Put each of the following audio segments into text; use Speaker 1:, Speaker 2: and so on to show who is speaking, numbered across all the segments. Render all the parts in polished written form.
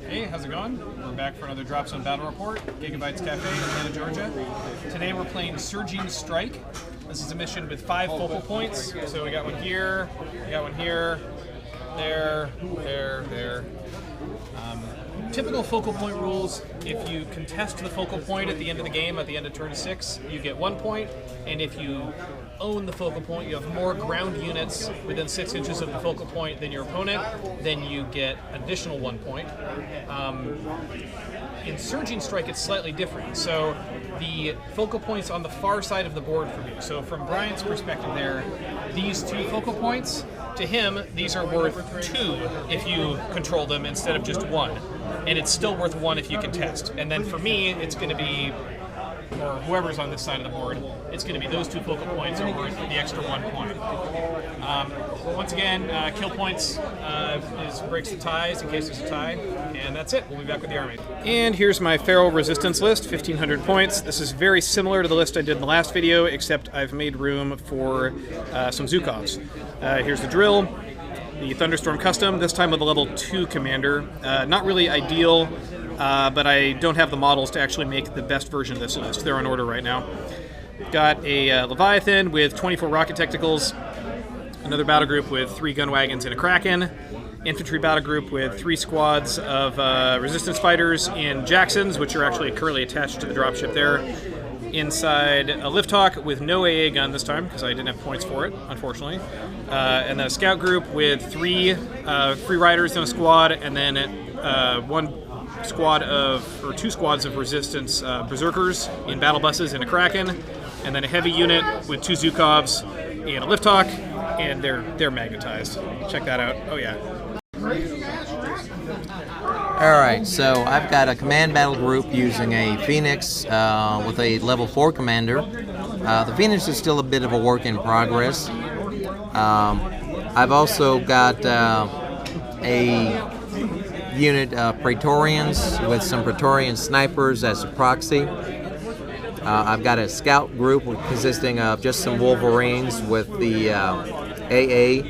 Speaker 1: Hey, how's it going? We're back for another Dropzone Battle Report, Giga-Bites Cafe in Atlanta, Georgia. Today we're playing Surging Strike. This is a mission with 5 focal points. So we got one here, we got one here, there. Typical focal point rules: if you contest the focal point at the end of the game, at the end of turn 6, you get 1 point, and if you own the focal point, you have more ground units within 6 inches of the focal point than your opponent, then you get additional 1 point. In Surging Strike, it's slightly different. So the focal points on the far side of the board for me. So from Bryan's perspective there, these 2 focal points, to him, these are worth 2 if you control them instead of just 1. And it's still worth 1 if you contest. And then for me, it's going to be, or whoever's on this side of the board, it's going to be those 2 focal points are worth the extra 1 point. Once again, kill points breaks the ties in case there's a tie, and that's it. We'll be back with the army. And here's my feral resistance list, 1,500 points. This is very similar to the list I did in the last video, except I've made room for some Zukovs. Here's the drill. The Thunderstorm Custom, this time with a level 2 commander. Not really ideal, but I don't have the models to actually make the best version of this list. They're on order right now. Got a Leviathan with 24 rocket technicals, another battle group with 3 gun wagons and a Kraken, infantry battle group with 3 squads of resistance fighters in Jacksons, which are actually currently attached to the dropship there. Inside a lift hawk with no AA gun this time because I didn't have points for it, unfortunately. And then a scout group with 3 free riders in a squad, and then 2 squads of resistance berserkers in battle buses and a Kraken, and then a heavy unit with 2 Zukovs and a lift hawk, and they're magnetized. Check that out. Oh yeah.
Speaker 2: Alright, so I've got a command battle group using a Phoenix with a level 4 commander. The Phoenix is still a bit of a work in progress. I've also got a unit of Praetorians with some Praetorian snipers as a proxy. I've got a scout group consisting of just some Wolverines with the AA.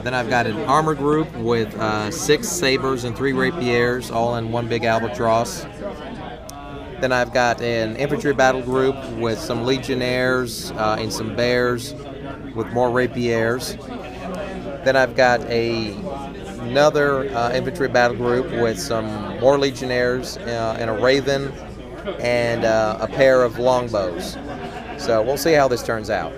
Speaker 2: Then I've got an armor group with 6 sabers and 3 rapiers, all in one big albatross. Then I've got an infantry battle group with some legionnaires and some bears with more rapiers. Then I've got another infantry battle group with some more legionnaires and a raven and a pair of longbows. So we'll see how this turns out.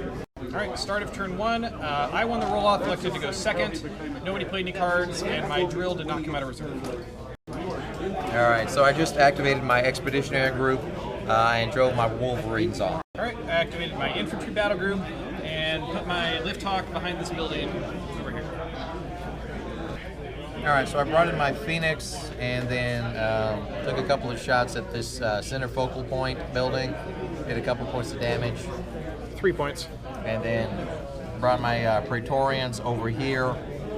Speaker 1: Alright, start of turn 1. I won the roll-off, elected to go second. Nobody played any cards, and my drill did not come out of reserve.
Speaker 2: Alright, so I just activated my expeditionary group and drove my Wolverines on.
Speaker 1: Alright, I activated my infantry battle group and put my lift hawk behind this building over here.
Speaker 2: Alright, so I brought in my Phoenix and then took a couple of shots at this center focal point building. Did a couple points of damage.
Speaker 1: 3 points.
Speaker 2: And then brought my Praetorians over here.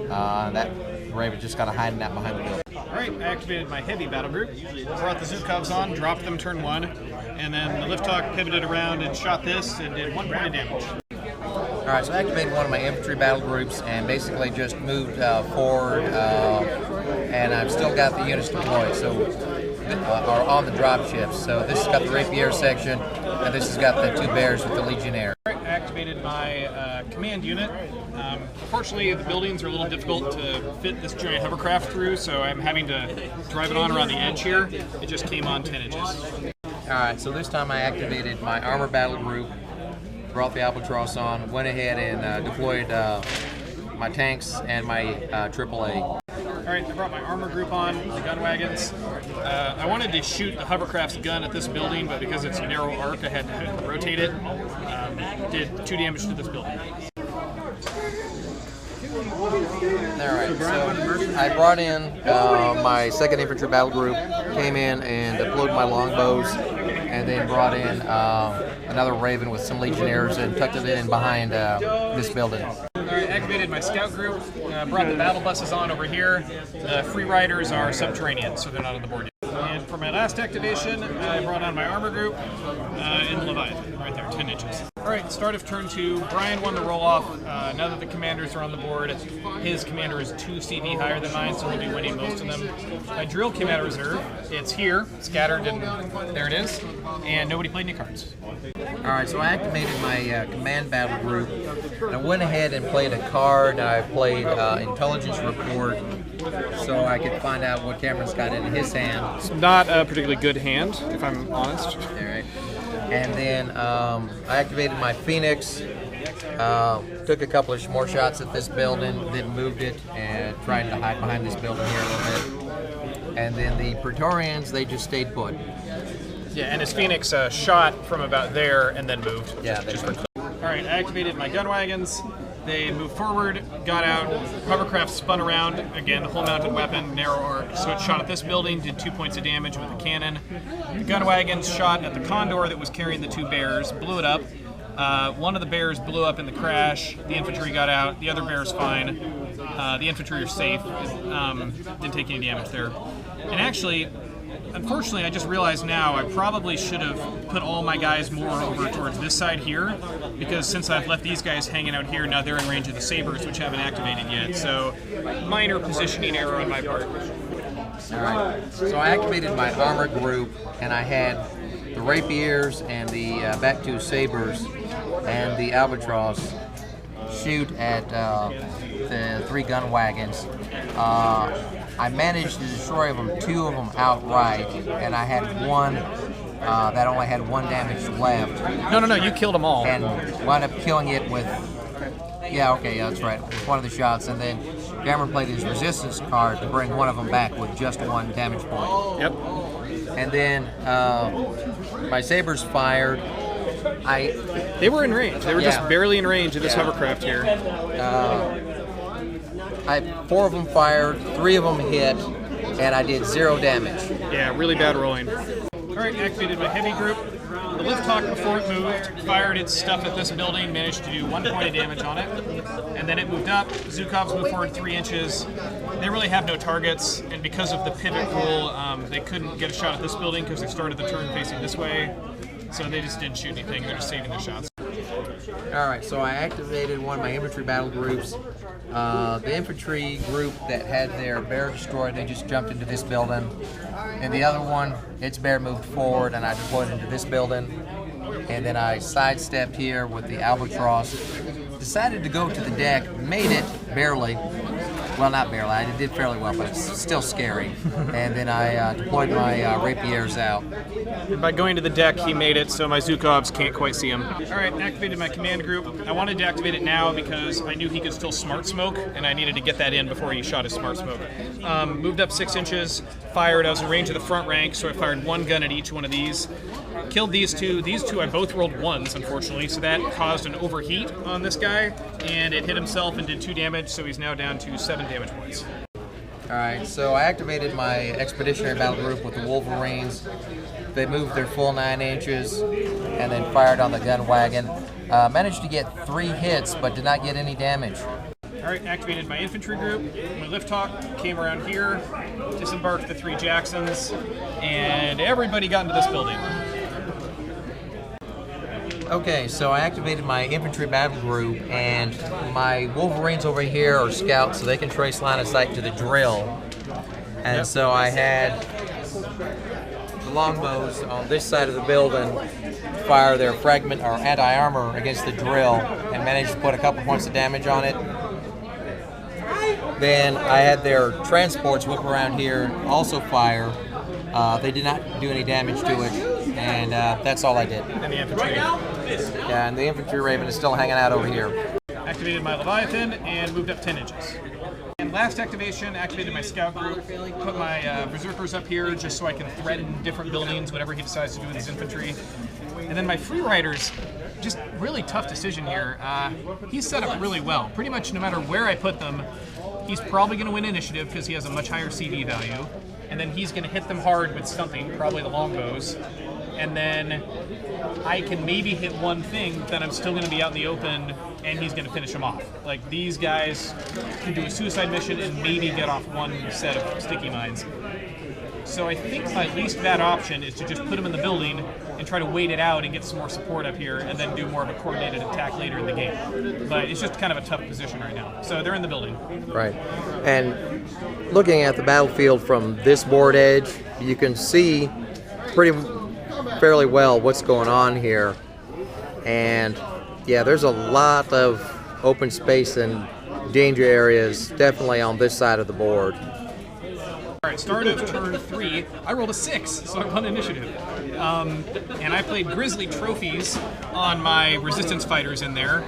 Speaker 2: That Raven just kind of hiding out behind the building.
Speaker 1: Alright, I activated my heavy battle group, brought the Zukovs on, dropped them turn 1, and then the lift hawk pivoted around and shot this and did 1 point of damage.
Speaker 2: Alright, so I activated one of my infantry battle groups and basically just moved forward, and I've still got the units deployed, so are on the drop ships. So this has got the rapier section, and this has got the 2 bears with the legionnaire.
Speaker 1: I activated my command unit. Unfortunately, the buildings are a little difficult to fit this giant hovercraft through, so I'm having to drive it on around the edge here. It just came on 10 inches.
Speaker 2: Alright, so this time I activated my armor battle group, brought the albatross on, went ahead and deployed my tanks and my AAA.
Speaker 1: Alright, I brought my armor group on, the gun wagons. I wanted to shoot the hovercraft's gun at this building, but because it's a narrow arc, I had to rotate it. Did 2 damage to this building.
Speaker 2: Alright, so I brought in my 2nd Infantry Battle Group, came in and deployed my longbows, and then brought in another Raven with some Legionnaires and tucked it in behind this building.
Speaker 1: Alright, activated my scout group, brought the battle buses on over here. The free riders are subterranean, so they're not on the board yet. And for my last activation, I brought on my armor group in Leviathan, right there, 10 inches. All right, start of turn 2. Bryan won the roll-off. Now that the commanders are on the board, his commander is 2 CV higher than mine, so he'll be winning most of them. My drill came out of reserve. It's here, scattered, and there it is. And nobody played any cards.
Speaker 2: All right, so I activated my command battle group. And I went ahead and played a card. I played intelligence report, so I could find out what Cameron's got in his hand.
Speaker 1: It's not a particularly good hand, if I'm honest.
Speaker 2: All right. And then I activated my Phoenix, took a couple of more shots at this building, then moved it, and tried to hide behind this building here a little bit. And then the Praetorians, they just stayed put.
Speaker 1: Yeah, and his Phoenix shot from about there and then moved.
Speaker 2: Yeah, they moved.
Speaker 1: All right, I activated my gun wagons. They moved forward, got out, hovercraft spun around, again, hull-mounted weapon, narrow arc, so it shot at this building, did 2 points of damage with the cannon. The gun wagons shot at the condor that was carrying the 2 bears, blew it up. One of the bears blew up in the crash, the infantry got out, the other bear's fine. The infantry are safe, didn't take any damage there. And actually, unfortunately, I just realized now I probably should have put all my guys more over towards this side here, because since I've left these guys hanging out here, now they're in range of the sabers, which haven't activated yet. So, minor positioning error on my part.
Speaker 2: All right. So I activated my armor group, and I had the rapiers and the back 2 sabers and the albatross shoot at the 3 gun wagons. I managed to destroy 2 of them outright, and I had one that only had 1 damage left.
Speaker 1: No, you killed them all.
Speaker 2: And wound up killing it with, yeah, that's right, with one of the shots. And then Cameron played his resistance card to bring one of them back with just 1 damage point.
Speaker 1: Yep.
Speaker 2: And then my sabers fired.
Speaker 1: They were in range. They were just barely in range of this hovercraft here.
Speaker 2: 4 of them fired, 3 of them hit, and I did 0 damage.
Speaker 1: Yeah, really bad rolling. All right, activated my heavy group. The lift hawk, before it moved, fired its stuff at this building, managed to do 1 point of damage on it, and then it moved up. Zukovs moved forward 3 inches. They really have no targets, and because of the pivot rule, they couldn't get a shot at this building because they started the turn facing this way, so they just didn't shoot anything. They're just saving their shots.
Speaker 2: All right, so I activated one of my infantry battle groups. The infantry group that had their bear destroyed, they just jumped into this building. And the other one, its bear moved forward, and I deployed into this building. And then I sidestepped here with the albatross. Decided to go to the deck, made it barely. Well, not barely. I did fairly well, but it's still scary. And then I deployed my rapiers out.
Speaker 1: And by going to the deck, he made it so my Zukovs can't quite see him. All right, activated my command group. I wanted to activate it now because I knew he could still smart smoke, and I needed to get that in before he shot his smart smoke. Moved up 6 inches, fired. I was in range of the front rank, so I fired 1 gun at each one of these. Killed these 2. These 2 I both rolled 1s, unfortunately, so that caused an overheat on this guy, and it hit himself and did 2 damage, so he's now down to 7 damage points.
Speaker 2: All right, so I activated my expeditionary battle group with the Wolverines. They moved their full 9 inches and then fired on the gun wagon. Managed to get 3 hits, but did not get any damage.
Speaker 1: All right, activated my infantry group. My lift hawk came around here, disembarked the 3 Jacksons, and everybody got into this building.
Speaker 2: Okay, so I activated my infantry battle group, and my Wolverines over here are scouts, so they can trace line of sight to the drill. And so I had the longbows on this side of the building fire their fragment or anti-armor against the drill and managed to put a couple points of damage on it. Then I had their transports whip around here, also fire. They did not do any damage to it, and that's all I did.
Speaker 1: And the infantry.
Speaker 2: Yeah, and the infantry raven is still hanging out over here.
Speaker 1: Activated my Leviathan and moved up 10 inches. And last activation, activated my scout group, put my berserkers up here just so I can threaten different buildings, whatever he decides to do with his infantry. And then my free riders, just really tough decision here. He's set up really well. Pretty much no matter where I put them, he's probably going to win initiative because he has a much higher CV value. And then he's going to hit them hard with something, probably the longbows. And then I can maybe hit one thing, but then I'm still going to be out in the open, and he's going to finish them off. Like, these guys can do a suicide mission and maybe get off one set of sticky mines. So I think my least bad option is to just put them in the building and try to wait it out and get some more support up here and then do more of a coordinated attack later in the game. But it's just kind of a tough position right now. So they're in the building.
Speaker 2: Right. And looking at the battlefield from this board edge, you can see fairly well what's going on here. And yeah, there's a lot of open space and danger areas definitely on this side of the board.
Speaker 1: All right, start of turn 3, I rolled a 6, so I won initiative. And I played Grizzly Trophies on my Resistance Fighters in there,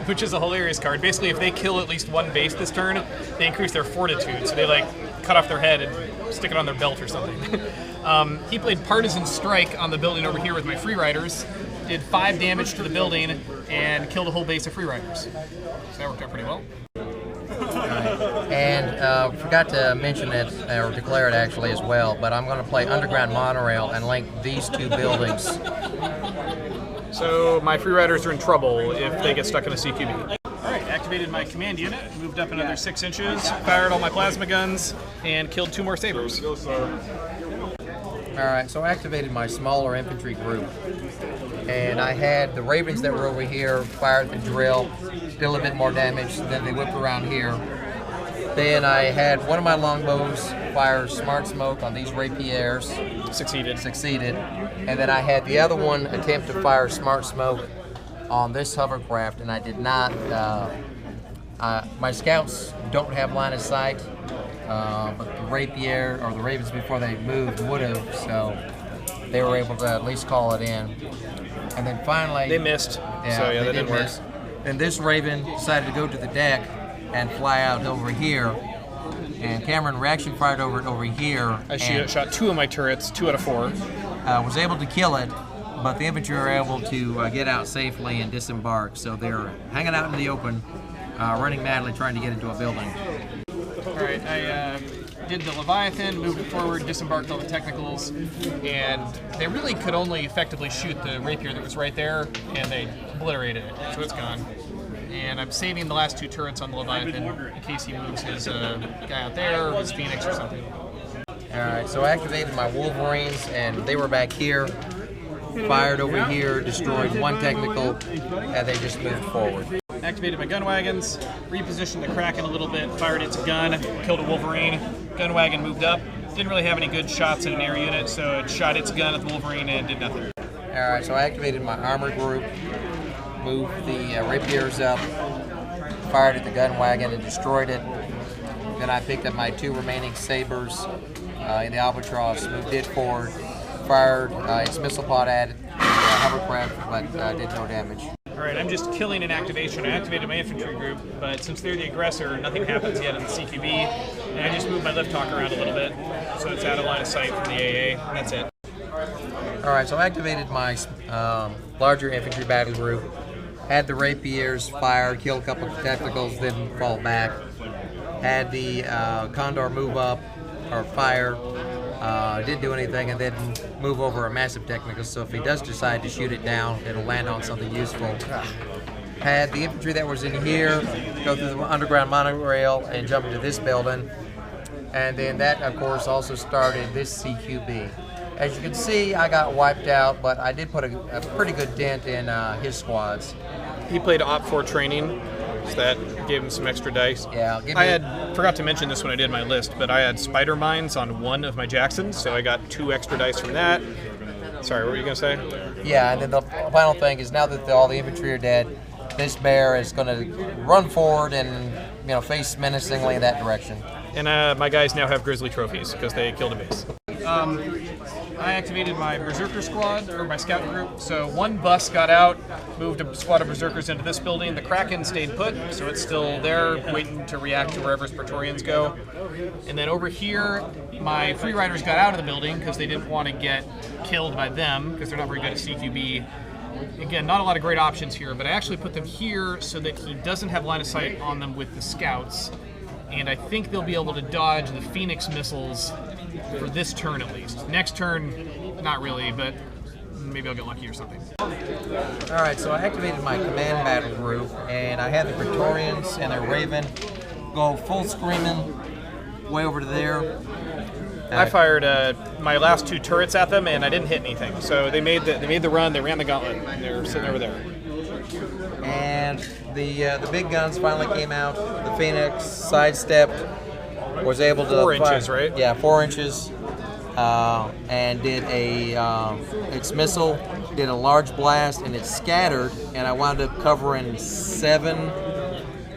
Speaker 1: which is a hilarious card. Basically, if they kill at least one base this turn, they increase their fortitude, so they like cut off their head and stick it on their belt or something. He played Partisan Strike on the building over here with my Free Riders, did 5 damage to the building, and killed a whole base of Free Riders. So that worked out pretty well.
Speaker 2: And forgot to mention it, or declare it actually as well, but I'm going to play Underground Monorail and link these 2 buildings.
Speaker 1: So my Free Riders are in trouble if they get stuck in a CQB. Alright, activated my command unit, moved up another 6 inches, fired all my plasma guns, and killed 2 more sabers.
Speaker 2: Alright, so I activated my smaller infantry group. And I had the Ravens that were over here, fired the drill, did a little bit more damage, then they whipped around here. Then I had one of my longbows fire Smart Smoke on these rapiers.
Speaker 1: Succeeded.
Speaker 2: And then I had the other one attempt to fire Smart Smoke on this hovercraft, and I did not. My scouts don't have line of sight, but the rapier, or the Ravens before they moved, would have, so they were able to at least call it in. And then finally...
Speaker 1: They missed,
Speaker 2: yeah,
Speaker 1: so yeah, that didn't work.
Speaker 2: Then this Raven decided to go to the deck and fly out over here. And Cameron reaction fired over here.
Speaker 1: I shot 2 of my turrets, 2 out of 4.
Speaker 2: Was able to kill it, but the infantry were able to get out safely and disembark. So they're hanging out in the open, running madly trying to get into a building.
Speaker 1: Alright, I did the Leviathan, moved it forward, disembarked all the technicals, and they really could only effectively shoot the rapier that was right there, and they obliterated it, so it's gone. And I'm saving the last 2 turrets on the Leviathan in case he moves his guy out there, or his Phoenix or something.
Speaker 2: Alright, so I activated my Wolverines, and they were back here, fired over here, destroyed 1 technical, and they just moved forward.
Speaker 1: Activated my gun wagons, repositioned the Kraken a little bit, fired its gun, killed a Wolverine. Gun wagon moved up. Didn't really have any good shots in an air unit, so it shot its gun at the Wolverine and did nothing.
Speaker 2: Alright, so I activated my armor group, moved the rapiers up, fired at the gun wagon and destroyed it. Then I picked up my 2 remaining sabers in the Albatross, moved it forward, fired its missile pod at it, the hovercraft, but did no damage.
Speaker 1: Alright, I'm just killing an activation. I activated my infantry group, but since they're the aggressor, nothing happens yet in the CQB, and I just moved my lift hawk around a little bit, so it's out of line of sight from the AA, and that's it.
Speaker 2: Alright, so I activated my larger infantry battle group, had the rapiers fire, kill a couple of technicals, then fall back, had the Condor move up, or fire, didn't do anything, and then move over a massive technical, so if he does decide to shoot it down, it'll land on something useful. Had the infantry that was in here go through the underground monorail and jump into this building, and then that, of course, also started this CQB. As you can see, I got wiped out, but I did put a pretty good dent in his squads.
Speaker 1: He played Op 4 training, so that gave him some extra dice.
Speaker 2: Yeah,
Speaker 1: I forgot to mention this when I did my list, but I had spider mines on 1 of my Jacksons, so I got 2 extra dice from that. Sorry, what were you going to say?
Speaker 2: Yeah, and then the final thing is now that all the infantry are dead, this bear is going to run forward and face menacingly in that direction.
Speaker 1: And my guys now have Grizzly Trophies because they killed a base. I activated my Berserker squad, or my scout group, so 1 bus got out, moved a squad of Berserkers into this building. The Kraken stayed put, so it's still there, waiting to react to wherever Praetorians go. And then over here, my Free Riders got out of the building because they didn't want to get killed by them, because they're not very good at CQB. Again, not a lot of great options here, but I actually put them here so that he doesn't have line of sight on them with the scouts. And I think they'll be able to dodge the Phoenix missiles for this turn at least. Next turn, not really, but maybe I'll get lucky or something.
Speaker 2: Alright, so I activated my command battle group, and I had the Praetorians and their Raven go full screaming way over to there.
Speaker 1: I fired my last 2 turrets at them, and I didn't hit anything. So they made the run. They ran the gauntlet. And they were sitting over there.
Speaker 2: And the big guns finally came out. The Phoenix sidestepped, was able to
Speaker 1: 4 inches, right?
Speaker 2: Yeah, 4 inches, and did its missile did a large blast, and it scattered, and I wound up covering 7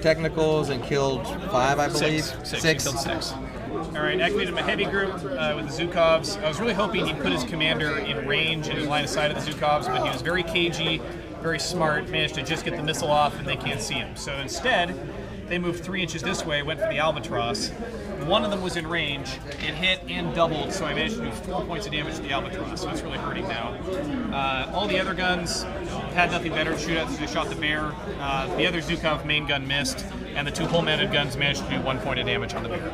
Speaker 2: technicals and killed 5, I believe.
Speaker 1: Six. Killed 6. All right, activated my heavy group with the Zhukovs. I was really hoping he'd put his commander in range and in line of sight of the Zhukovs, but he was very cagey, very smart, managed to just get the missile off, and they can't see him. So instead, they moved 3 inches this way, went for the Albatross. One of them was in range. It hit and doubled, so I managed to do 4 points of damage to the Albatross, so it's really hurting now. All the other guns had nothing better to shoot at, so they shot the bear. The other Zhukov main gun missed, and the 2 pull-mounted guns managed to do 1 point of damage on the bear.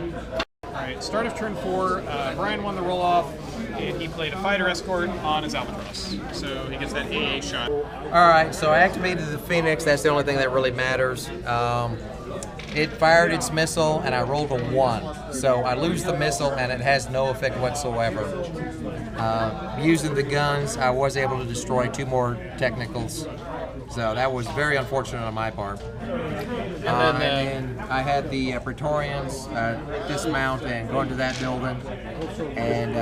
Speaker 1: All right, start of turn 4, Bryan won the roll-off, and he played a fighter escort on his Albatross, so he gets that AA shot.
Speaker 2: All right, so I activated the Phoenix. That's the only thing that really matters. It fired its missile, and I rolled a 1. So I lose the missile, and it has no effect whatsoever. Using the guns, I was able to destroy 2 more technicals. So that was very unfortunate on my part. And then I had the Praetorians dismount and go into that building. And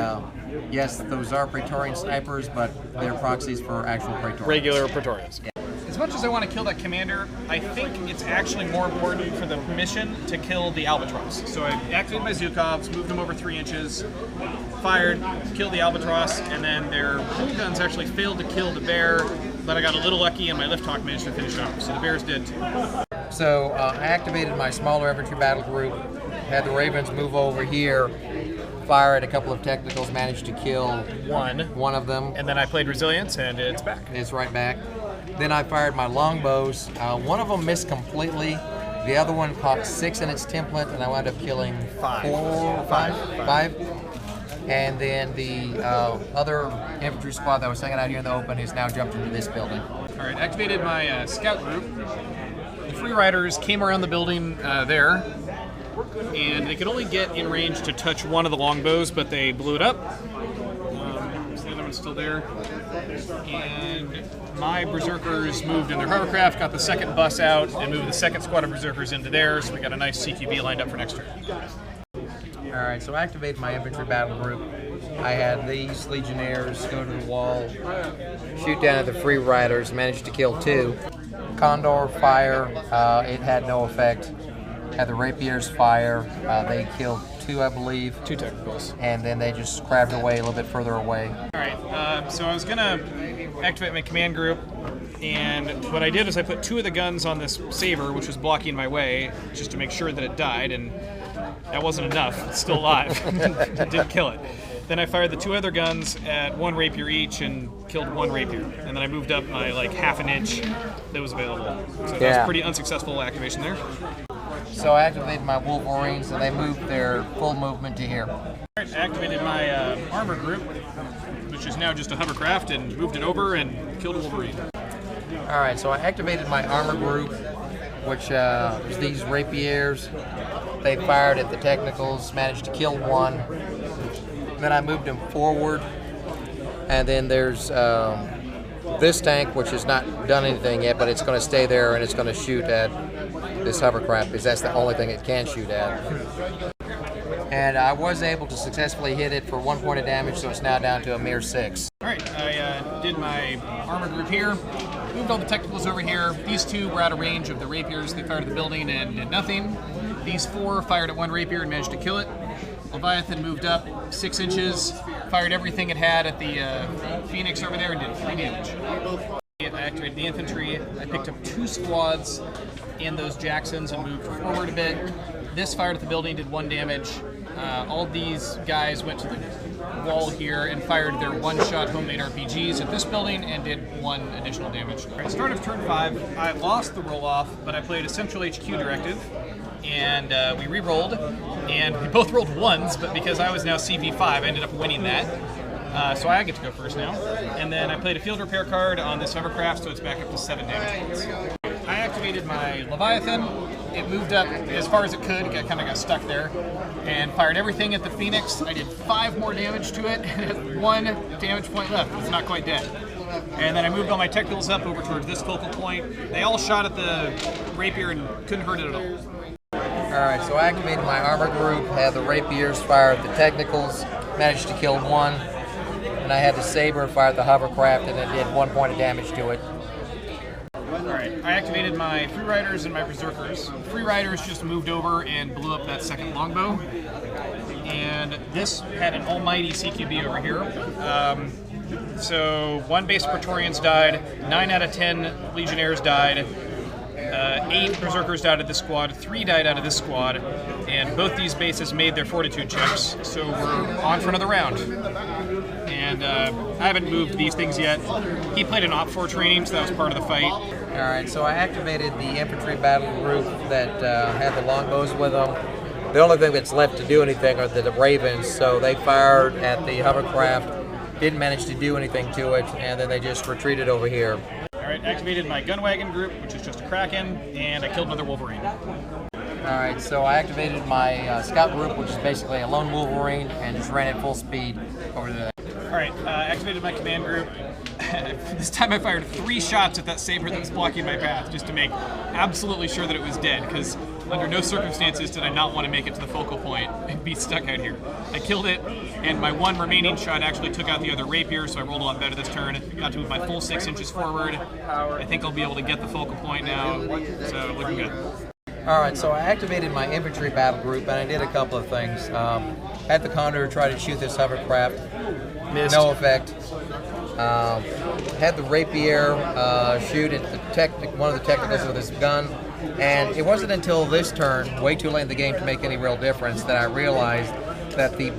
Speaker 2: yes, those are Praetorian snipers, but they're proxies for actual Praetorians.
Speaker 1: Regular Praetorians. Yeah. As much as I want to kill that commander, I think it's actually more important for the mission to kill the Albatross. So I activated my Zhukovs, moved them over 3 inches, fired, killed the Albatross, and then their pull guns actually failed to kill the bear, but I got a little lucky and my lift hawk managed to finish it off. So the bears did too.
Speaker 2: So I activated my smaller infantry battle group, had the Ravens move over here, fire at a couple of technicals, managed to kill one of them.
Speaker 1: And then I played Resilience, and it's back.
Speaker 2: It's right back. Then I fired my longbows. One of them missed completely. The other one caught 6 in its template, and I wound up killing 5. And then the other infantry squad that was hanging out here in the open has now jumped into this building.
Speaker 1: All right, activated my scout group. The Free Riders came around the building there, and they could only get in range to touch one of the longbows, but they blew it up. So the other one's still there. And my Berserkers moved in their hovercraft, got the second bus out, and moved the second squad of Berserkers into theirs, so we got a nice CQB lined up for next turn.
Speaker 2: All right, so I activated my infantry battle group. I had these Legionnaires go to the wall, shoot down at the Free Riders, managed to kill 2. Condor fire, it had no effect. Had the Rapiers fire, they killed 2, I believe.
Speaker 1: 2 technicals.
Speaker 2: And then they just crabbed away a little bit further away.
Speaker 1: All right, so I was gonna activate my command group, and what I did is I put 2 of the guns on this Saber, which was blocking my way, just to make sure that it died, and that wasn't enough. It's still alive. It didn't kill it. Then I fired the 2 other guns at 1 rapier each and killed 1 rapier. And then I moved up my half an inch that was available. So that was a pretty unsuccessful activation there.
Speaker 2: So I activated my Wolverines, and they moved their full movement to here.
Speaker 1: I activated my armor group, which is now just a hovercraft, and moved it over and killed a Wolverine.
Speaker 2: All right, so I activated my armor group, which is these Rapiers. They fired at the technicals, managed to kill 1. Then I moved them forward, and then there's this tank, which has not done anything yet, but it's going to stay there and it's going to shoot at this hovercraft because that's the only thing it can shoot at. And I was able to successfully hit it for 1 point of damage, so it's now down to a mere 6.
Speaker 1: All right, I did my armor group here, moved all the technicals over here. These 2 were out of range of the rapiers. They fired at the building and did nothing. These 4 fired at 1 rapier and managed to kill it. Leviathan moved up 6 inches, fired everything it had at the Phoenix over there and did 3 damage. I activated the infantry. I picked up 2 squads in those Jacksons and moved forward a bit. This fired at the building, did 1 damage. All these guys went to the wall here and fired their one-shot homemade RPGs at this building and did 1 additional damage. All right, start of turn 5, I lost the roll-off, but I played a Central HQ directive, and we re-rolled, and we both rolled 1s, but because I was now CP5, I ended up winning that. So I get to go first now. And then I played a field repair card on this hovercraft, so it's back up to 7 damage points. I activated my Leviathan, it moved up as far as it could. It kind of got stuck there, and fired everything at the Phoenix. I did 5 more damage to it, and it had 1 damage point left. It's not quite dead. And then I moved all my technicals up over towards this focal point. They all shot at the rapier and couldn't hurt it at all.
Speaker 2: Alright, so I activated my armor group, had the rapiers fire at the technicals, managed to kill 1, and I had the saber fire at the hovercraft, and it did 1 point of damage to it.
Speaker 1: Alright, I activated my Free Riders and my Berserkers. Free Riders just moved over and blew up that second longbow. And this had an almighty CQB over here. So 1 base Praetorians died, 9 out of 10 Legionnaires died, 8 Berserkers died out of this squad, 3 died out of this squad, and both these bases made their fortitude checks, so we're on for another round. And I haven't moved these things yet. He played an Op 4 training, so that was part of the fight.
Speaker 2: Alright, so I activated the infantry battle group that had the longbows with them. The only thing that's left to do anything are the Ravens, so they fired at the hovercraft, didn't manage to do anything to it, and then they just retreated over here.
Speaker 1: Alright, activated my gunwagon group, which is just a Kraken, and I killed another Wolverine.
Speaker 2: Alright, so I activated my scout group, which is basically a lone Wolverine, and just ran at full speed over there.
Speaker 1: Alright, activated my command group. This time I fired 3 shots at that saber that was blocking my path, just to make absolutely sure that it was dead, because under no circumstances did I not want to make it to the focal point and be stuck out here. I killed it, and my 1 remaining shot actually took out the other rapier, so I rolled a lot better this turn. Got to move my full 6 inches forward. I think I'll be able to get the focal point now, so looking good.
Speaker 2: Alright, so I activated my infantry battle group, and I did a couple of things. Had the Condor try to shoot this hovercraft.
Speaker 1: Missed.
Speaker 2: No effect. Had the rapier shoot at the one of the technicals with his gun, and it wasn't until this turn, way too late in the game to make any real difference, that I realized that the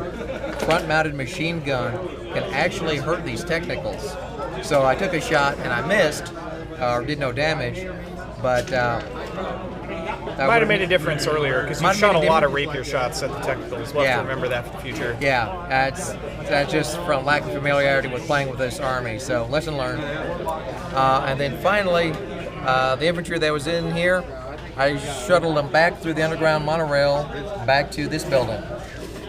Speaker 2: front-mounted machine gun can actually hurt these technicals. So I took a shot and I missed, or did no damage, but
Speaker 1: might have made a difference earlier, because you shot a lot of rapier shots at the technicals. We'll have to remember that for the future.
Speaker 2: Yeah, that's just from lack of familiarity with playing with this army, so lesson learned. And then finally, the infantry that was in here, I shuttled them back through the underground monorail back to this building.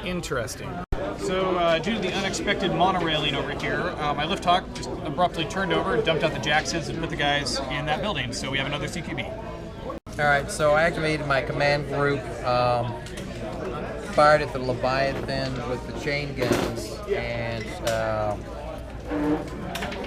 Speaker 1: Interesting. So, due to the unexpected monorailing over here, my lift hawk just abruptly turned over, dumped out the Jaxes, and put the guys in that building, so we have another CQB.
Speaker 2: Alright, so I activated my command group, fired at the Leviathan with the chain guns, and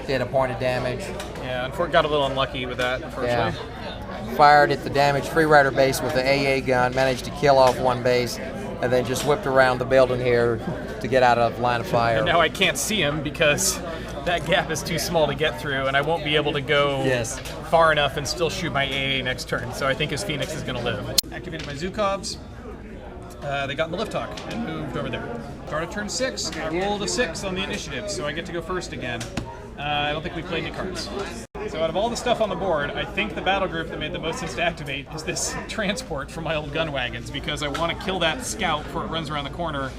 Speaker 2: did a point of damage.
Speaker 1: Yeah, and got a little unlucky with that, unfortunately.
Speaker 2: Yeah. Fired at the damaged Free Rider base with the AA gun, managed to kill off 1 base, and then just whipped around the building here to get out of line of fire.
Speaker 1: And now I can't see him because that gap is too small to get through, and I won't be able to go far enough and still shoot my AA next turn. So I think his Phoenix is going to live. Activated my Zukovs. They got in the lift hawk and moved over there. Started turn 6. I rolled a 6 on the initiative, so I get to go first again. I don't think we played any cards. So out of all the stuff on the board, I think the battle group that made the most sense to activate is this transport from my old gun wagons, because I want to kill that scout before it runs around the corner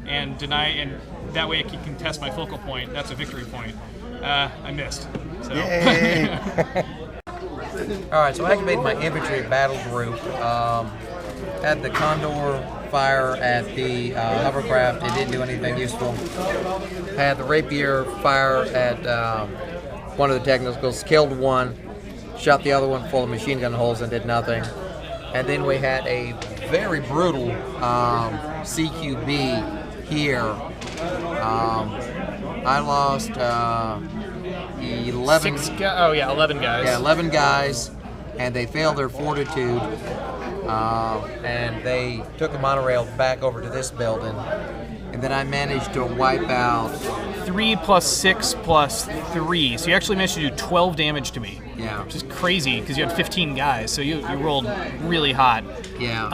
Speaker 1: and deny, and that way I can contest my focal point. That's a victory point. I missed. So.
Speaker 2: Alright, so I activated my infantry battle group. Had the Condor fire at the hovercraft. It didn't do anything useful. Had the rapier fire at one of the technicals, killed 1, shot the other one full of machine gun holes and did nothing. And then we had a very brutal CQB here. I lost 11.
Speaker 1: 11 guys.
Speaker 2: Yeah, 11 guys, and they failed their fortitude. And they took the monorail back over to this building, and then I managed to wipe out
Speaker 1: 3 plus 6 plus 3. So you actually managed to do 12 damage to me.
Speaker 2: Yeah.
Speaker 1: Which is crazy because you had 15 guys, so you rolled really hot.
Speaker 2: Yeah.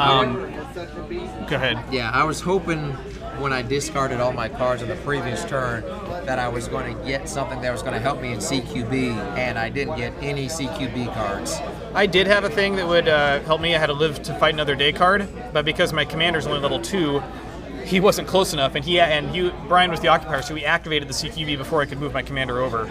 Speaker 1: Go ahead.
Speaker 2: Yeah, I was hoping when I discarded all my cards in the previous turn that I was going to get something that was going to help me in CQB, and I didn't get any CQB cards.
Speaker 1: I did have a thing that would help me. I had to live to fight another day card, but because my commander's only level 2, he wasn't close enough, and Bryan was the occupier, so he activated the CQB before I could move my commander over.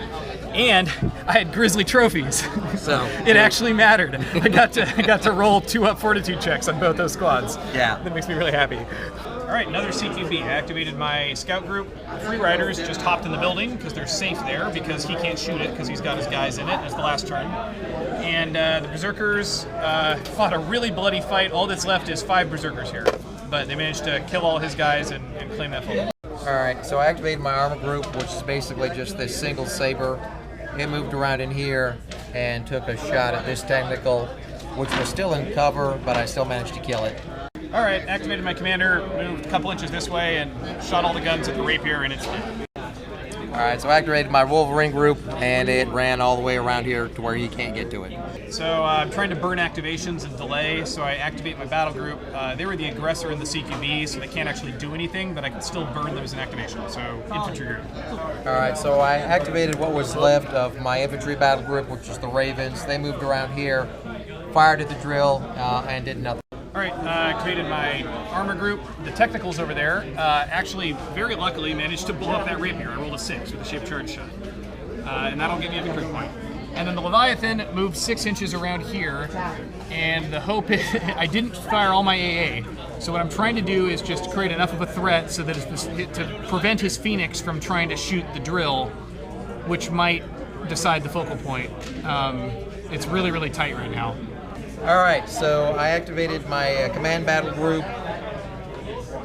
Speaker 1: And I had Grizzly trophies, so it actually mattered. I got to roll 2-up fortitude checks on both those squads.
Speaker 2: Yeah,
Speaker 1: that makes me really happy. All right, another CQB. I activated my scout group. Free riders just hopped in the building because they're safe there because he can't shoot it because he's got his guys in it. It's the last turn. And the Berserkers fought a really bloody fight. All that's left is 5 Berserkers here. But they managed to kill all his guys and claim that focal.
Speaker 2: Alright, so I activated my armor group, which is basically just this single saber. It moved around in here and took a shot at this technical, which was still in cover, but I still managed to kill it.
Speaker 1: All right, activated my commander, moved a couple inches this way, and shot all the guns at the rapier, and it's dead.
Speaker 2: All right, so I activated my Wolverine group, and it ran all the way around here to where he can't get to it.
Speaker 1: So I'm trying to burn activations and delay, so I activate my battle group. They were the aggressor in the CQB, so they can't actually do anything, but I can still burn them as an activation, so infantry group.
Speaker 2: All right, so I activated what was left of my infantry battle group, which is the Ravens. They moved around here, fired at the drill, and did nothing.
Speaker 1: All right, activated my armor group. The technicals over there actually, very luckily, managed to blow up that rapier. I rolled a 6 with a shaped charge shot. And that'll give me a victory point. And then the Leviathan moved 6 inches around here, and the hope is I didn't fire all my AA. So what I'm trying to do is just create enough of a threat so that to prevent his Phoenix from trying to shoot the drill, which might decide the focal point. It's really, really tight right now.
Speaker 2: All right, so I activated my command battle group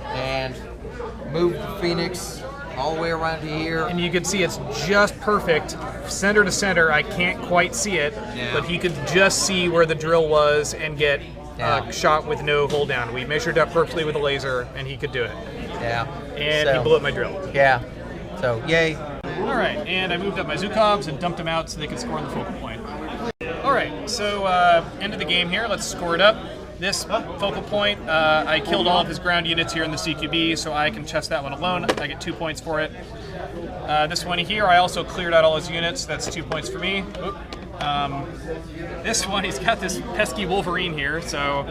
Speaker 2: and moved the Phoenix all the way around to here.
Speaker 1: And you can see it's just perfect, center to center. I can't quite see it, but he could just see where the drill was and get shot with no hold down. We measured up perfectly with a laser, and he could do it.
Speaker 2: Yeah.
Speaker 1: And he blew up my drill.
Speaker 2: Yeah. So, yay.
Speaker 1: All right, and I moved up my Zukovs and dumped them out so they could score on the focal point. All right, so end of the game here. Let's score it up. This focal point, I killed all of his ground units here in the CQB, so I can chest that one alone. I get 2 points for it. This one here, I also cleared out all his units. That's 2 points for me. This one, he's got this pesky Wolverine here, so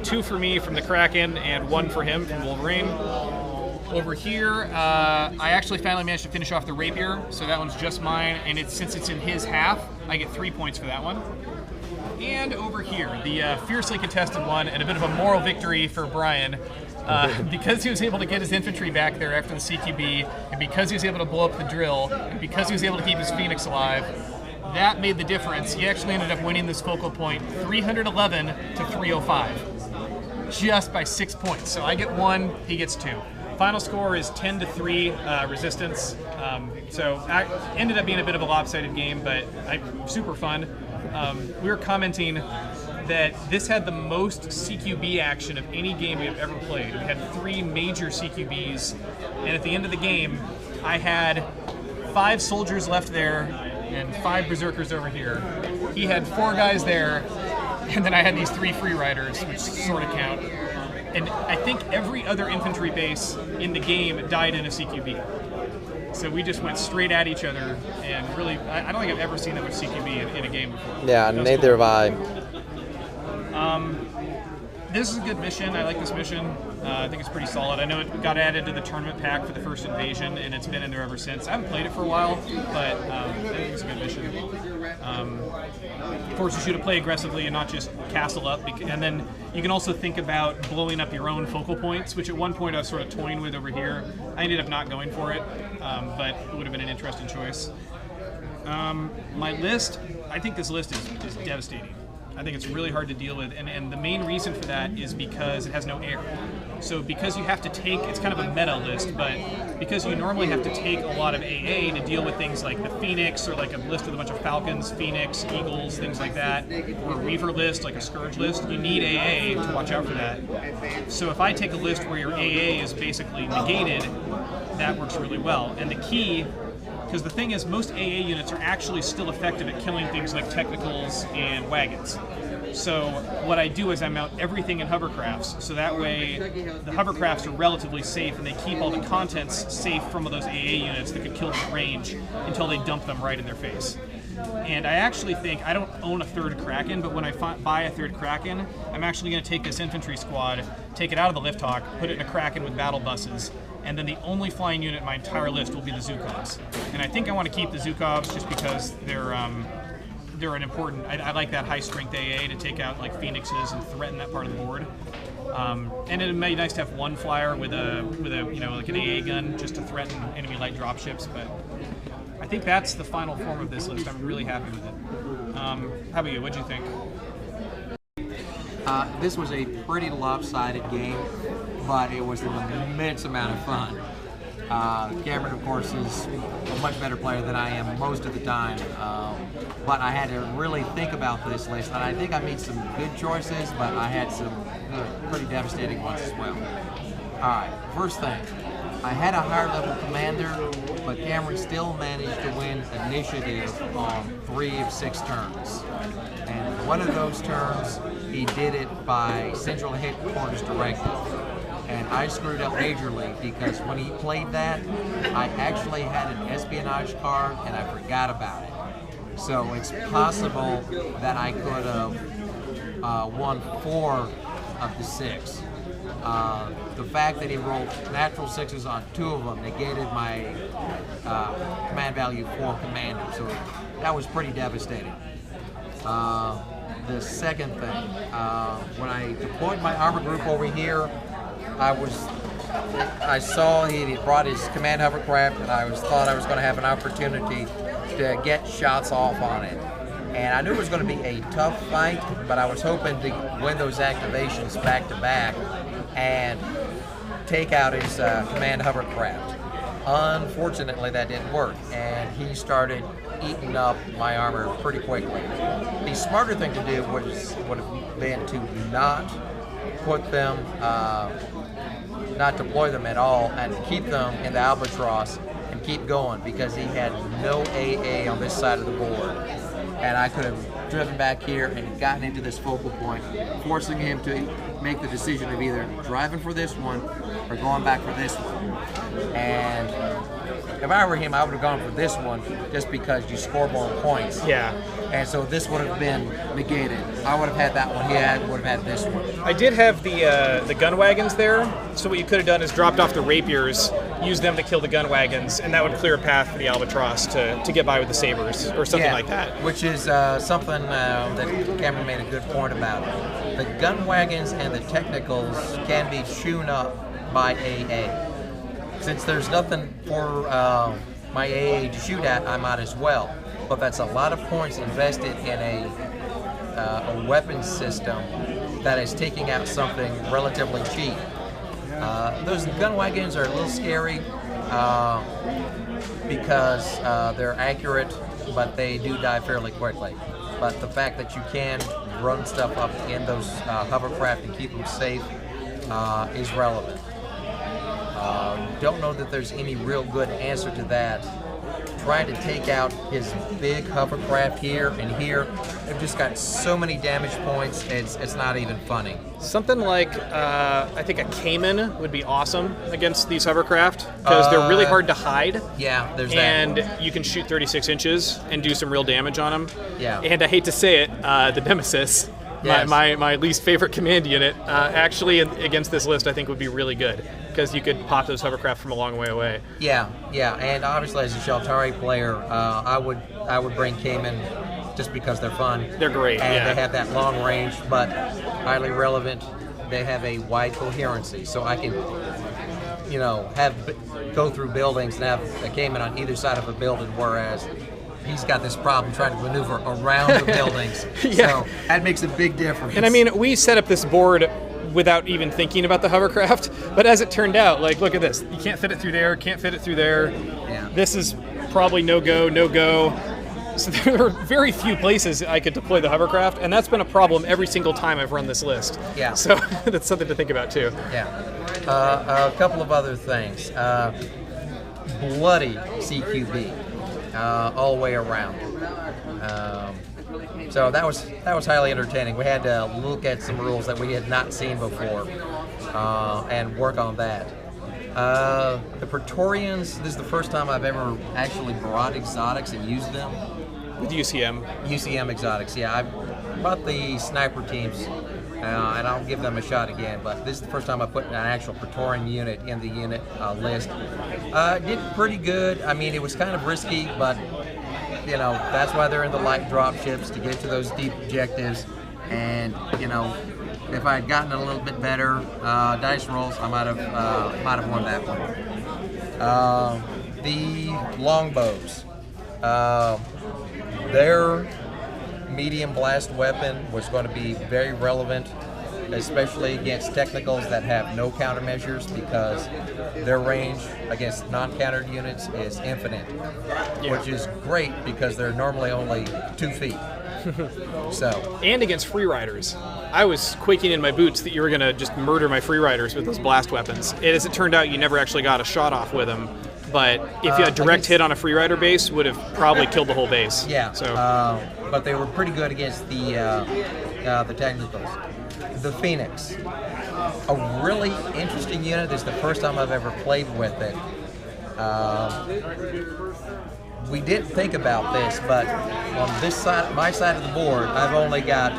Speaker 1: 2 for me from the Kraken and 1 for him from Wolverine. Over here, I actually finally managed to finish off the rapier, so that one's just mine, and since it's in his half, I get 3 points for that one. And over here, the fiercely contested one, and a bit of a moral victory for Bryan, because he was able to get his infantry back there after the CQB, and because he was able to blow up the drill, and because he was able to keep his Phoenix alive, that made the difference. He actually ended up winning this focal point 311 to 305, just by 6 points. So I get 1, he gets 2. Final score is 10 to 3 resistance. So I ended up being a bit of a lopsided game, but super fun. We were commenting that this had the most CQB action of any game we have ever played. We had 3 major CQBs, and at the end of the game, I had 5 soldiers left there and 5 berserkers over here. He had 4 guys there, and then I had these 3 free riders, which sort of count. And I think every other infantry base in the game died in a CQB. So we just went straight at each other, and really, I don't think I've ever seen that much CQB in a game before.
Speaker 2: Yeah, neither have I.
Speaker 1: This is a good mission. I like this mission. I think it's pretty solid. I know it got added to the tournament pack for the first invasion, and it's been in there ever since. I haven't played it for a while, but I think it's a good mission. Forces you to play aggressively and not just castle up. And then you can also think about blowing up your own focal points, which at one point I was sort of toying with over here. I ended up not going for it, but it would have been an interesting choice. My list, I think this list is devastating. I think it's really hard to deal with, and the main reason for that is because it has no air. So because you have to take, it's kind of a meta list, but because you normally have to take a lot of AA to deal with things like the Phoenix, or like a list with a bunch of Falcons, Phoenix, Eagles, things like that, or a Reaver list, like a Scourge list, you need AA to watch out for that. So if I take a list where your AA is basically negated, that works really well. And the key, because the thing is, most AA units are actually still effective at killing things like technicals and wagons. So what I do is I mount everything in hovercrafts, so that way the hovercrafts are relatively safe and they keep all the contents safe from those AA units that could kill them at range until they dump them right in their face. And I actually think, I don't own a third Kraken, but when I buy a third Kraken, I'm actually going to take this infantry squad, take it out of the lift hawk, put it in a Kraken with battle buses, and then the only flying unit in my entire list will be the Zhukovs. And I think I want to keep the Zhukovs just because they're an important, I like that high strength AA to take out like Phoenixes and threaten that part of the board. And it may be nice to have one flyer with a like an AA gun just to threaten enemy light dropships, but I think that's the final form of this list. I'm really happy with it. How about you? What'd you think?
Speaker 2: This was a pretty lopsided game, but it was an immense amount of fun. Cameron, of course, is a much better player than I am most of the time, but I had to really think about this list, and I think I made some good choices, but I had some pretty devastating ones as well. All right, first thing, I had a higher level commander, but Cameron still managed to win initiative on 3 of 6 turns. And one of those turns, he did it by central headquarters directive. And I screwed up majorly because when he played that, I actually had an espionage card and I forgot about it. So it's possible that I could have won 4 of the 6. The fact that he rolled natural 6s on 2 of them negated my command value for commander, so that was pretty devastating. The second thing, when I deployed my armor group over here, I saw he brought his command hovercraft, and I thought I was going to have an opportunity to get shots off on it. And I knew it was going to be a tough fight, but I was hoping to win those activations back to back and take out his command hovercraft. Unfortunately, that didn't work, and he started eating up my armor pretty quickly. The smarter thing to do would have been to not put them, not deploy them at all, and keep them in the Albatross and keep going, because he had no AA on this side of the board. And I could have driven back here and gotten into this focal point, forcing him to make the decision of either driving for this one or going back for this one. And if I were him, I would have gone for this one just because you score more points.
Speaker 1: Yeah.
Speaker 2: And so this would have been negated. I would have had that one. He would have had this one.
Speaker 1: I did have the gun wagons there, so what you could have done is dropped off the rapiers, used them to kill the gun wagons, and that would clear a path for the Albatross to get by with the sabers or something like that.
Speaker 2: Which is something that Cameron made a good point about. The gun wagons and the technicals can be chewed up by AA. Since there's nothing for my AA to shoot at, I might as well. But that's a lot of points invested in a weapons system that is taking out something relatively cheap. Those gun wagons are a little scary because they're accurate, but they do die fairly quickly. But the fact that you can run stuff up in those hovercraft and keep them safe is relevant. Don't know that there's any real good answer to that. Trying to take out his big hovercraft here and here, they've just got so many damage points, it's not even funny.
Speaker 1: Something like, I think a Cayman would be awesome against these hovercraft, because they're really hard to hide.
Speaker 2: Yeah, there's that.
Speaker 1: And you can shoot 36 inches and do some real damage on them.
Speaker 2: Yeah.
Speaker 1: And I hate to say it, the Nemesis,
Speaker 2: yes.
Speaker 1: my least favorite command unit, actually against this list I think would be really good, because you could pop those hovercraft from a long way away.
Speaker 2: Yeah, and obviously as a Sheltari player, I would bring Cayman just because they're fun.
Speaker 1: They're great,
Speaker 2: and
Speaker 1: yeah.
Speaker 2: they have that long range, but highly relevant. They have a wide coherency, so I can, go through buildings and have a Cayman on either side of a building, whereas he's got this problem trying to maneuver around the buildings.
Speaker 1: Yeah.
Speaker 2: So that makes a big difference.
Speaker 1: And I mean, we set up this board without even thinking about the hovercraft, but as it turned out, like, look at this. You can't fit it through there, can't fit it through there.
Speaker 2: Yeah.
Speaker 1: This is probably no go. So there are very few places I could deploy the hovercraft, and that's been a problem every single time I've run this list.
Speaker 2: Yeah.
Speaker 1: So that's something to think about too.
Speaker 2: Yeah. A couple of other things. Bloody CQB all the way around. So that was highly entertaining. We had to look at some rules that we had not seen before and work on that. The Praetorians, this is the first time I've ever actually brought exotics and used them.
Speaker 1: With UCM.
Speaker 2: UCM Exotics, yeah. I bought the sniper teams, and I'll give them a shot again, but this is the first time I put an actual Praetorian unit in the unit list. Did pretty good. I mean, it was kind of risky, but, you know, that's why they're in the light drop ships, to get to those deep objectives. And, you know, if I had gotten a little bit better dice rolls, I might have won that one. The longbows. Their medium blast weapon was going to be very relevant, especially against technicals that have no countermeasures, because their range against non-countered units is infinite, which is great because they're normally only 2 feet. So.
Speaker 1: And against free riders. I was quaking in my boots that you were going to just murder my free riders with those blast weapons. And as it turned out, you never actually got a shot off with them. But if you had direct hit on a free rider base, would have probably killed the whole base.
Speaker 2: Yeah.
Speaker 1: So.
Speaker 2: But they were pretty good against the technicals. The Phoenix, a really interesting unit. This is the first time I've ever played with it. We didn't think about this, but on this side, my side of the board, I've only got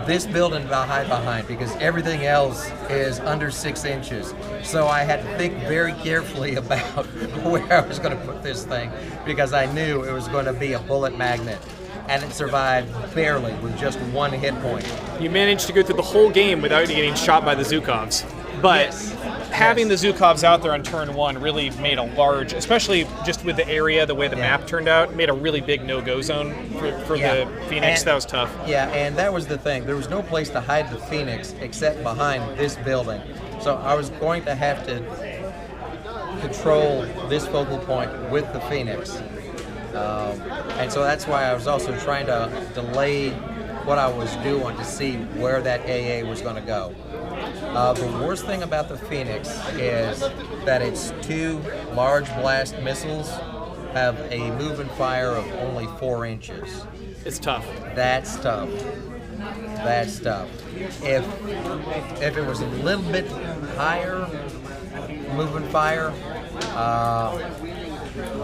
Speaker 2: this building to hide behind because everything else is under 6 inches. So I had to think very carefully about where I was going to put this thing, because I knew it was going to be a bullet magnet. And it survived barely with just 1 hit point.
Speaker 1: You managed to go through the whole game without getting shot by the Zukovs. But having the Zukovs out there on turn 1 really made a large, especially just with the area, the way the map turned out, made a really big no-go zone for the Phoenix. And that was tough.
Speaker 2: Yeah, and that was the thing. There was no place to hide the Phoenix except behind this building. So I was going to have to control this focal point with the Phoenix. And so that's why I was also trying to delay what I was doing to see where that AA was going to go. The worst thing about the Phoenix is that its 2 large blast missiles have a move and fire of only 4 inches.
Speaker 1: It's tough.
Speaker 2: That's tough. That's tough. If it was a little bit higher move and fire,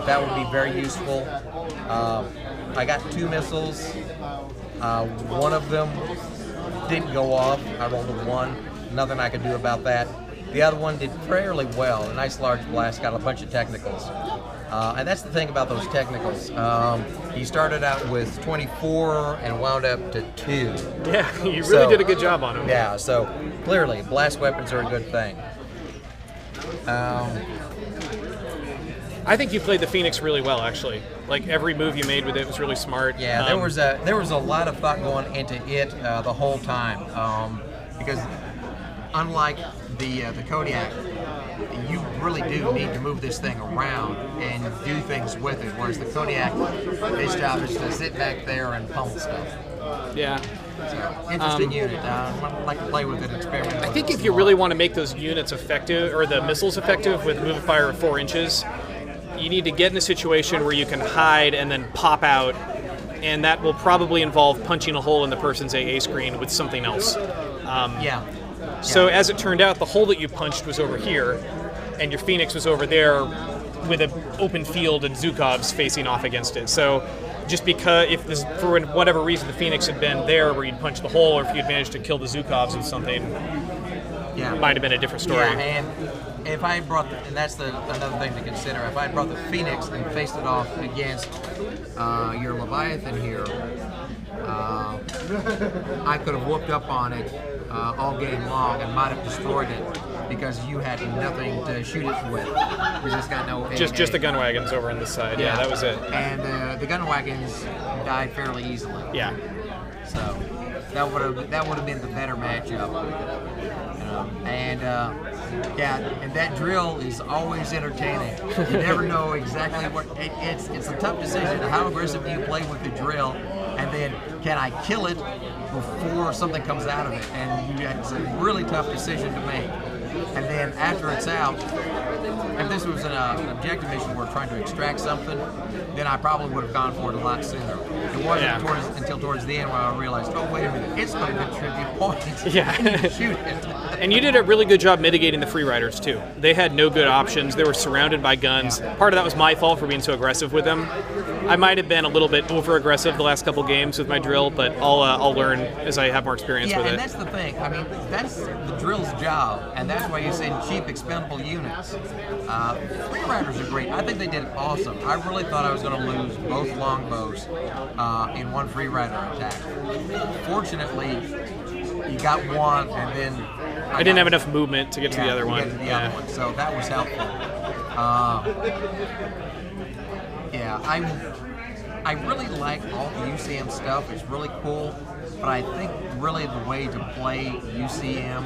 Speaker 2: that would be very useful. I got 2 missiles. One of them didn't go off. I rolled a 1. Nothing I could do about that. The other one did fairly well. A nice large blast, got a bunch of technicals. And that's the thing about those technicals. He started out with 24 and wound up to 2.
Speaker 1: Yeah, you really did a good job on him.
Speaker 2: Yeah, so clearly blast weapons are a good thing.
Speaker 1: I think you played the Phoenix really well, actually. Like, every move you made with it was really smart.
Speaker 2: Yeah, there was a lot of thought going into it the whole time, because unlike the Kodiak, you really do need to move this thing around and do things with it, whereas the Kodiak, its job is to sit back there and pummel stuff.
Speaker 1: Yeah.
Speaker 2: So, interesting unit. I'd like to play with it and experiment with it.
Speaker 1: I think if you really want to make those units effective, or the missiles effective with move and fire of 4 inches, you need to get in a situation where you can hide and then pop out, and that will probably involve punching a hole in the person's AA screen with something else. So as it turned out, the hole that you punched was over here, and your Phoenix was over there with an open field and Zukovs facing off against it. So just because, if this, for whatever reason the Phoenix had been there where you'd punch the hole, or if you'd managed to kill the Zukovs with something, it might have been a different story.
Speaker 2: Yeah, and if I brought, and that's another thing to consider, if I brought the Phoenix and faced it off against your Leviathan here, I could have whooped up on it all game long and might have destroyed it because you had nothing to shoot it with. You just got no.
Speaker 1: Just the gun wagons over on this side. Yeah, that was it.
Speaker 2: And the gun wagons died fairly easily.
Speaker 1: Yeah.
Speaker 2: So that would have been the better matchup. And that drill is always entertaining. You never know exactly what it's a tough decision. How aggressive do you play with the drill, and then can I kill it before something comes out of it? And it's a really tough decision to make. And then after it's out, if this was an objective mission where we're trying to extract something, then I probably would have gone for it a lot sooner. It wasn't until towards the end when I realized, oh, wait a minute, it's going to contribute points.
Speaker 1: Yeah.
Speaker 2: I need to shoot it.
Speaker 1: And you did a really good job mitigating the free riders, too. They had no good options. They were surrounded by guns. Part of that was my fault for being so aggressive with them. I might have been a little bit over aggressive the last couple games with my drill, but I'll learn as I have more experience with it.
Speaker 2: Yeah, and that's the thing. I mean, that's the drill's job, and that's why you send cheap, expendable units. Free riders are great. I think they did awesome. I really thought I was going to lose both longbows in one free rider attack. Fortunately, you got one, and then
Speaker 1: I didn't have enough movement to get to the other one.
Speaker 2: Other one, so that was helpful. I really like all the UCM stuff. It's really cool, but I think really the way to play UCM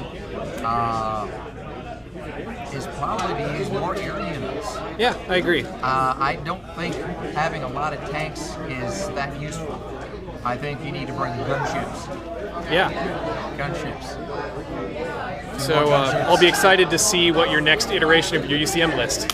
Speaker 2: is probably to use more air units.
Speaker 1: Yeah, I agree.
Speaker 2: I don't think having a lot of tanks is that useful. I think you need to bring gunships.
Speaker 1: Yeah.
Speaker 2: Gunships.
Speaker 1: So I'll be excited to see what your next iteration of your UCM list.